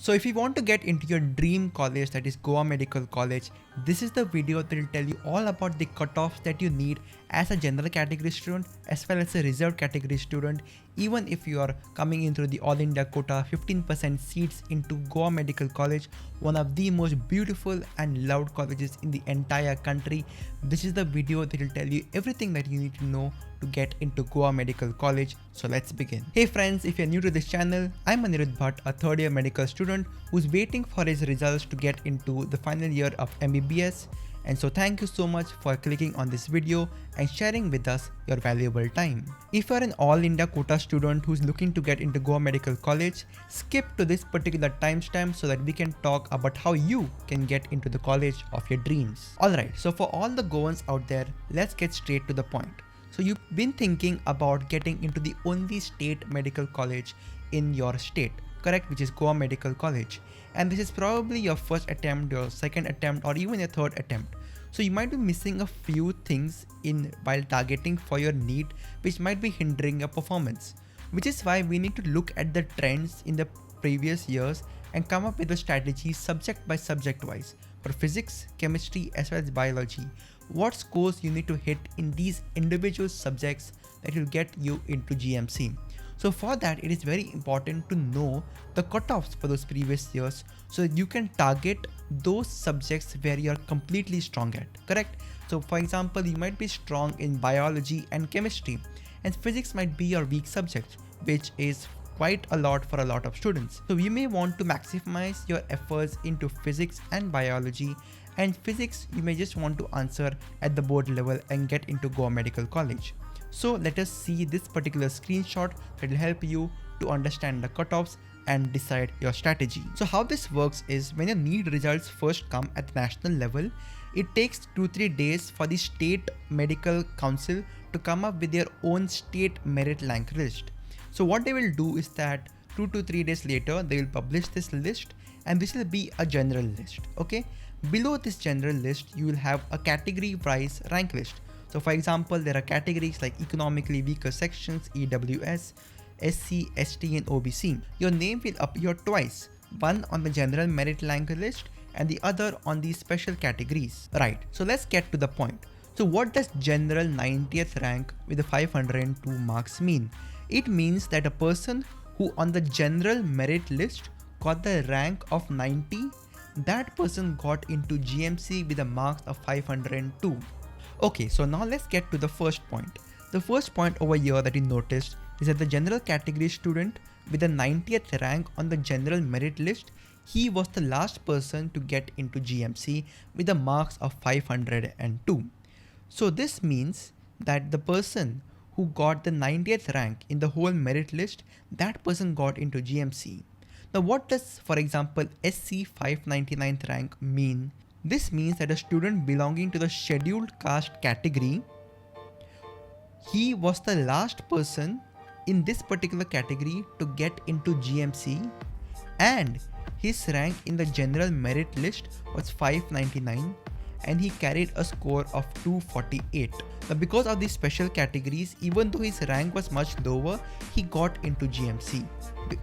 So if you want to get into your dream college, that is Goa Medical College, this is the video that will tell you all about the cutoffs that you need as a general category student as well as a reserved category student, even if you are coming in through the All India quota 15% seats into Goa Medical College, one of the most beautiful and loved colleges in the entire country. This is the video that will tell you everything that you need to know to get into Goa Medical College. So let's begin. Hey friends, if you're new to this channel, I'm Anirudh Bhatt, a third year medical student who's waiting for his results to get into the final year of MBBS. And so thank you so much for clicking on this video and sharing with us your valuable time. If you're an All India quota student who's looking to get into Goa Medical College, skip to this particular timestamp so that we can talk about how you can get into the college of your dreams. Alright, so for all the Goans out there, let's get straight to the point. So you've been thinking about getting into the only state medical college in your state, correct, which is Goa Medical College. And this is probably your first attempt, your second attempt, or even your third attempt. So you might be missing a few things while targeting for your NEET, which might be hindering your performance. Which is why we need to look at the trends in the previous years and come up with a strategy subject by subject wise for physics, chemistry, as well as biology. What scores you need to hit in these individual subjects that will get you into GMC. So for that, it is very important to know the cutoffs for those previous years so that you can target those subjects where you are completely strong at, correct? So for example, you might be strong in biology and chemistry, and physics might be your weak subject, which is quite a lot for a lot of students. So you may want to maximize your efforts into physics and biology, and physics you may just want to answer at the board level and get into Goa Medical College. So let us see this particular screenshot that will help you to understand the cutoffs and decide your strategy. So how this works is when your NEET results first come at the national level, it takes 2-3 days for the state medical council to come up with their own state merit rank list. So what they will do is that 2 to 3 days later, they will publish this list, and this will be a general list, okay? Below this general list, you will have a category wise rank list. So for example, there are categories like economically weaker sections, EWS, SC, ST and OBC. Your name will appear twice, one on the general merit rank list and the other on the special categories. Right, so let's get to the point. So what does general 90th rank with the 502 marks mean? It means that a person who on the general merit list got the rank of 90, that person got into GMC with the marks of 502. Okay, so now let's get to the first point. The first point over here that you noticed is that the general category student with the 90th rank on the general merit list, he was the last person to get into GMC with the marks of 502. So this means that the person who got the 90th rank in the whole merit list, that person got into GMC. Now what does, for example, SC 599th rank mean? This means that a student belonging to the scheduled caste category, he was the last person in this particular category to get into GMC, and his rank in the general merit list was 599 and he carried a score of 248. Now because of these special categories, even though his rank was much lower, he got into GMC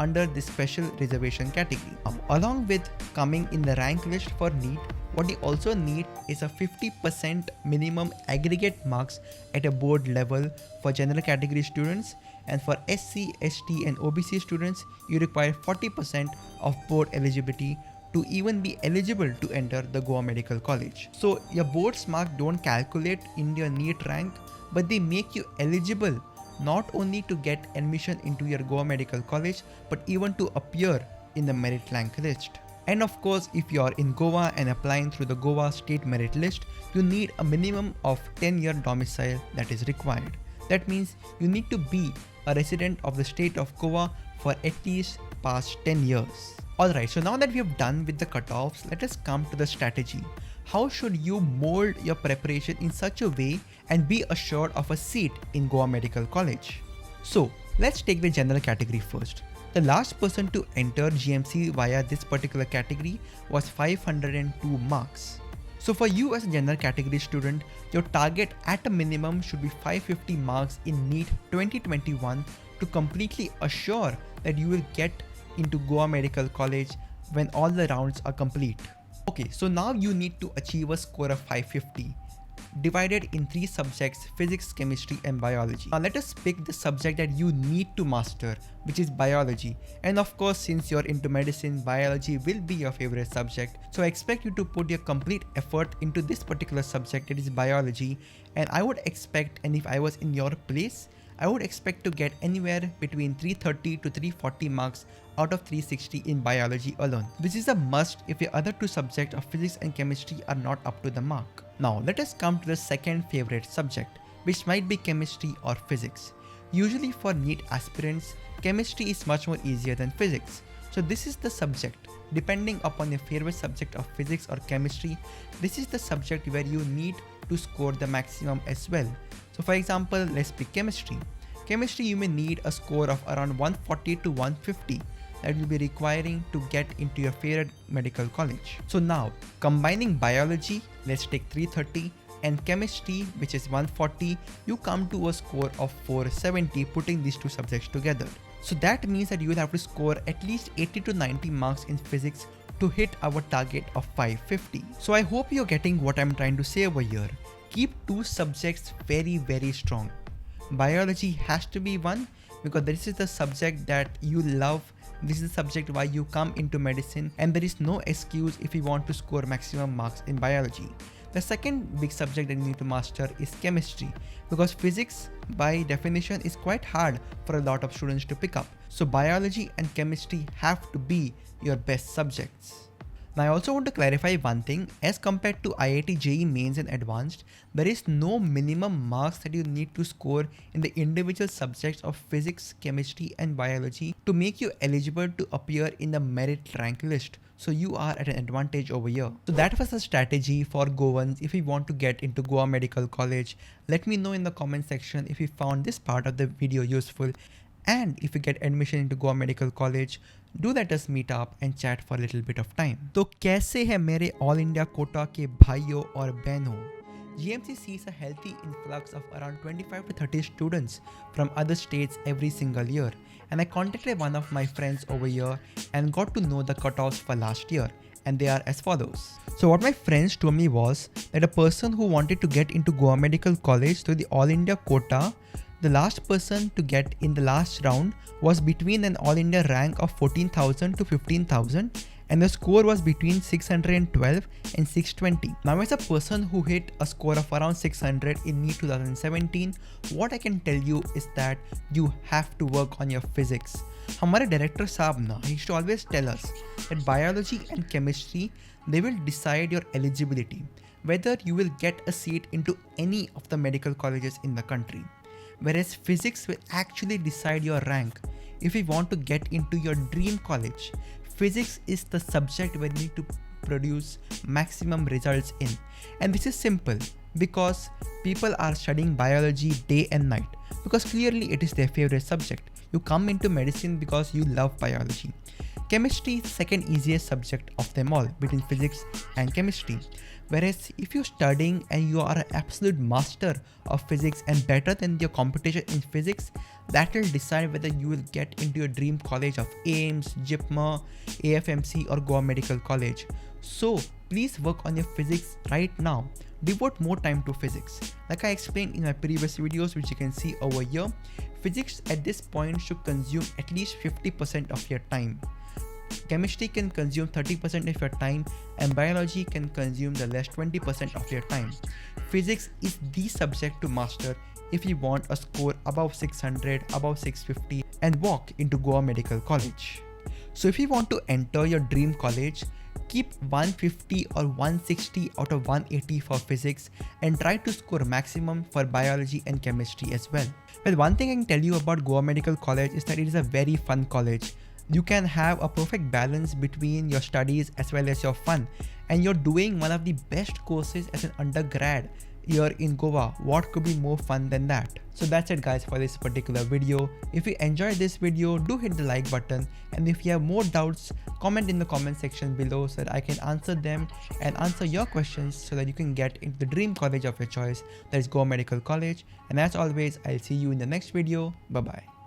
under this special reservation category. Along with coming in the rank list for NEET, what you also need is a 50% minimum aggregate marks at a board level for general category students, and for SC, ST and OBC students, you require 40% of board eligibility to even be eligible to enter the Goa Medical College. So your board's mark don't calculate in your NEET rank, but they make you eligible not only to get admission into your Goa Medical College, but even to appear in the merit rank list. And of course, if you are in Goa and applying through the Goa State Merit List, you need a minimum of 10-year domicile that is required. That means you need to be a resident of the state of Goa for at least past 10 years. Alright, so now that we have done with the cutoffs, let us come to the strategy. How should you mold your preparation in such a way and be assured of a seat in Goa Medical College? So let's take the general category first. The last person to enter GMC via this particular category was 502 marks. So for you as a general category student, your target at a minimum should be 550 marks in NEET 2021 to completely assure that you will get into Goa Medical College when all the rounds are complete. Okay, so now you need to achieve a score of 550, divided in 3 subjects: physics, chemistry and biology. Now let us pick the subject that you need to master, which is biology. And of course, since you're into medicine, biology will be your favorite subject. So I expect you to put your complete effort into this particular subject, that is biology. And I would expect, and if I was in your place, I would expect to get anywhere between 330 to 340 marks out of 360 in biology alone. This is a must if your other 2 subjects of physics and chemistry are not up to the mark. Now let us come to the second favorite subject, which might be chemistry or physics. Usually for NEET aspirants, chemistry is much more easier than physics. So this is the subject. Depending upon your favorite subject of physics or chemistry, this is the subject where you need to score the maximum as well. So for example, let's pick chemistry. Chemistry, you may need a score of around 140 to 150 that will be requiring to get into your favorite medical college. So now, combining biology, let's take 330, and chemistry, which is 140, you come to a score of 470 putting these 2 subjects together. So that means that you will have to score at least 80 to 90 marks in physics to hit our target of 550. So I hope you're getting what I'm trying to say over here. Keep 2 subjects very strong. Biology has to be one because this is the subject that you love. This is the subject why you come into medicine, and there is no excuse if you want to score maximum marks in biology. The second big subject that you need to master is chemistry, because physics by definition is quite hard for a lot of students to pick up. So biology and chemistry have to be your best subjects. Now I also want to clarify one thing. As compared to IIT JEE Mains and Advanced, there is no minimum marks that you need to score in the individual subjects of physics, chemistry and biology to make you eligible to appear in the merit rank list. So you are at an advantage over here. So that was the strategy for Goans if you want to get into Goa Medical College. Let me know in the comment section if you found this part of the video useful. And if you get admission into Goa Medical College, do let us meet up and chat for a little bit of time. तो कैसे है मेरे all India quota के भाइयों और बहनों? GMC sees a healthy influx of around 25 to 30 students from other states every single year, and I contacted one of my friends over here and got to know the cutoffs for last year, and they are as follows. So what my friends told me was that a person who wanted to get into Goa Medical College through the All India quota, the last person to get in the last round was between an All India rank of 14,000 to 15,000, and the score was between 612 and 620. Now as a person who hit a score of around 600 in NEET 2017, what I can tell you is that you have to work on your physics. हमारे director साहब ना, he used to always tell us that biology and chemistry, they will decide your eligibility, whether you will get a seat into any of the medical colleges in the country. Whereas physics will actually decide your rank. If you want to get into your dream college, physics is the subject where you need to produce maximum results in. And this is simple because people are studying biology day and night because clearly it is their favorite subject. You come into medicine because you love biology. Chemistry is the second easiest subject of them all between physics and chemistry. Whereas if you're studying and you are an absolute master of physics and better than your competition in physics, that will decide whether you will get into your dream college of AIMS, JIPMER, AFMC or Goa Medical College. So please work on your physics right now. Devote more time to physics. Like I explained in my previous videos, which you can see over here, physics at this point should consume at least 50% of your time. Chemistry can consume 30% of your time and biology can consume the less 20% of your time. Physics is the subject to master if you want a score above 600, above 650 and walk into Goa Medical College. So if you want to enter your dream college, keep 150 or 160 out of 180 for physics and try to score maximum for biology and chemistry as well. Well, one thing I can tell you about Goa Medical College is that it is a very fun college. You can have a perfect balance between your studies as well as your fun, and you're doing one of the best courses as an undergrad here in Goa. What could be more fun than that? So that's it guys for this particular video. If you enjoyed this video, do hit the like button, and if you have more doubts, comment in the comment section below so that I can answer them and answer your questions so that you can get into the dream college of your choice, that is Goa Medical College. And as always, I'll see you in the next video. Bye bye.